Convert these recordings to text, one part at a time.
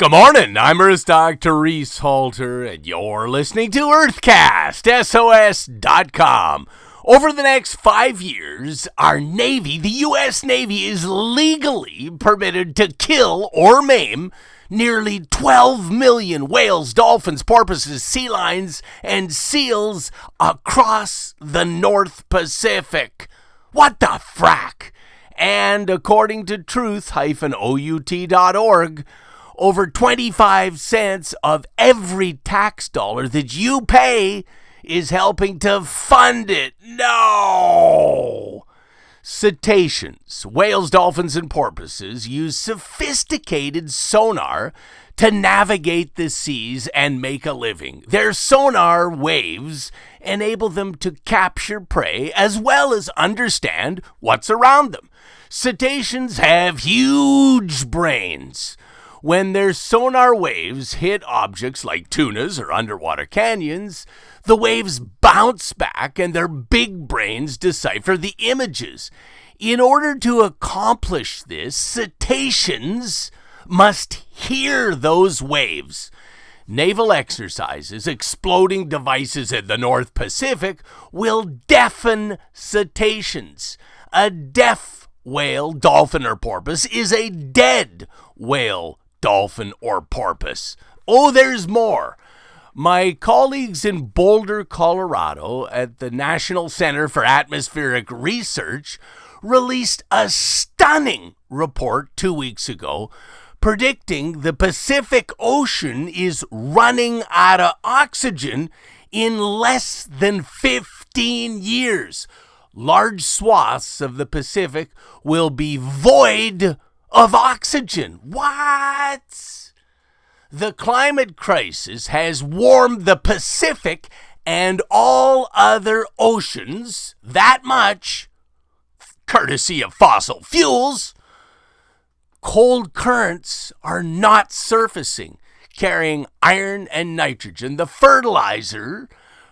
Good morning, I'm Earth Dr. Reese Halter, and you're listening to Earthcast, SOS.com. Over the next 5 years, our Navy, the U.S. Navy, is legally permitted to kill or maim nearly 12 million whales, dolphins, porpoises, sea lions, and seals across the North Pacific. What the frack? And according to truth-out.org, over 25 cents of every tax dollar that you pay is helping to fund it. No! Cetaceans, whales, dolphins, and porpoises use sophisticated sonar to navigate the seas and make a living. Their sonar waves enable them to capture prey as well as understand what's around them. Cetaceans have huge brains. When their sonar waves hit objects like tunas or underwater canyons, the waves bounce back and their big brains decipher the images. In order to accomplish this, cetaceans must hear those waves. Naval exercises, exploding devices in the North Pacific will deafen cetaceans. A deaf whale, dolphin, or porpoise is a dead whale, dolphin, or porpoise. Oh, there's more. My colleagues in Boulder, Colorado at the National Center for Atmospheric Research released a stunning report 2 weeks ago predicting the Pacific Ocean is running out of oxygen in less than 15 years. Large swaths of the Pacific will be void of oxygen. What? The climate crisis has warmed the Pacific and all other oceans that much, courtesy of fossil fuels. Cold currents are not surfacing, carrying iron and nitrogen, the fertilizer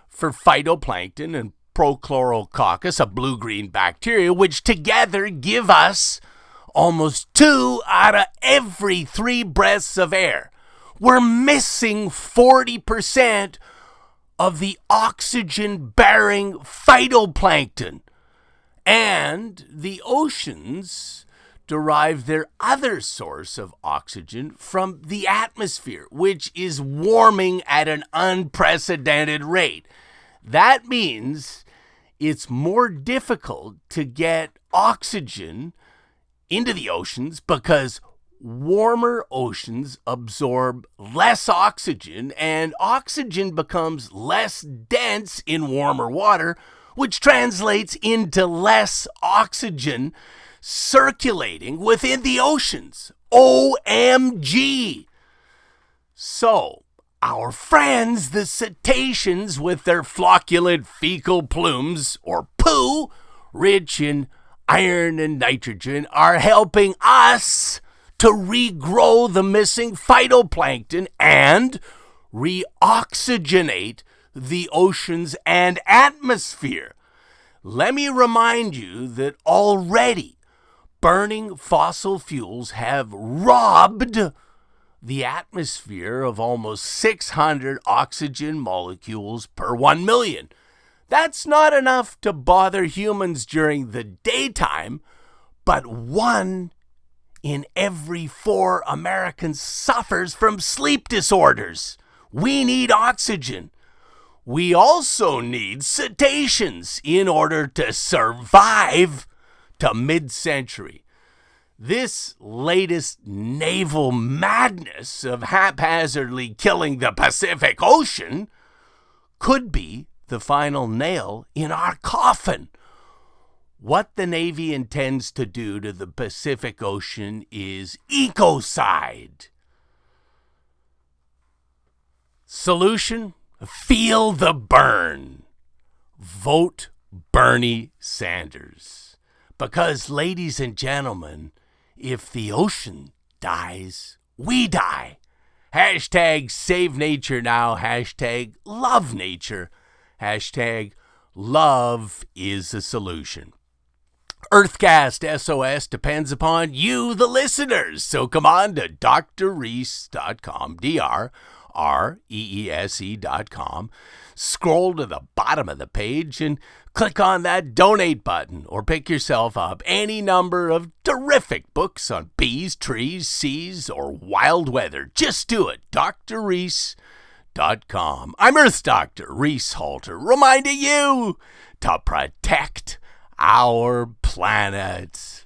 for phytoplankton and Prochlorococcus, a blue-green bacteria, which together give us almost 2 out of every 3 breaths of air. We're missing 40% of the oxygen-bearing phytoplankton. And the oceans derive their other source of oxygen from the atmosphere, which is warming at an unprecedented rate. That means it's more difficult to get oxygen into the oceans because warmer oceans absorb less oxygen and oxygen becomes less dense in warmer water, which translates into less oxygen circulating within the oceans. OMG! So, our friends, the cetaceans, with their flocculent fecal plumes, or poo, rich in iron and nitrogen, are helping us to regrow the missing phytoplankton and reoxygenate the oceans and atmosphere. Let me remind you that already burning fossil fuels have robbed the atmosphere of almost 600 oxygen molecules per 1 million. That's not enough to bother humans during the daytime, but 1 in every 4 Americans suffers from sleep disorders. We need oxygen. We also need cetaceans in order to survive to mid-century. This latest naval madness of haphazardly killing the Pacific Ocean could be the final nail in our coffin. What the Navy intends to do to the Pacific Ocean is ecocide. Solution? Feel the burn. Vote Bernie Sanders. Because, ladies and gentlemen, if the ocean dies, we die. Hashtag save nature now. Hashtag love nature. Hashtag love is the solution. Earthcast SOS depends upon you, the listeners. So come on to drreese.com, DRREESE.com. Scroll to the bottom of the page and click on that donate button, or pick yourself up any number of terrific books on bees, trees, seas, or wild weather. Just do it. drreese.com. I'm Earth Doctor Reese Halter, reminding you to protect our planet.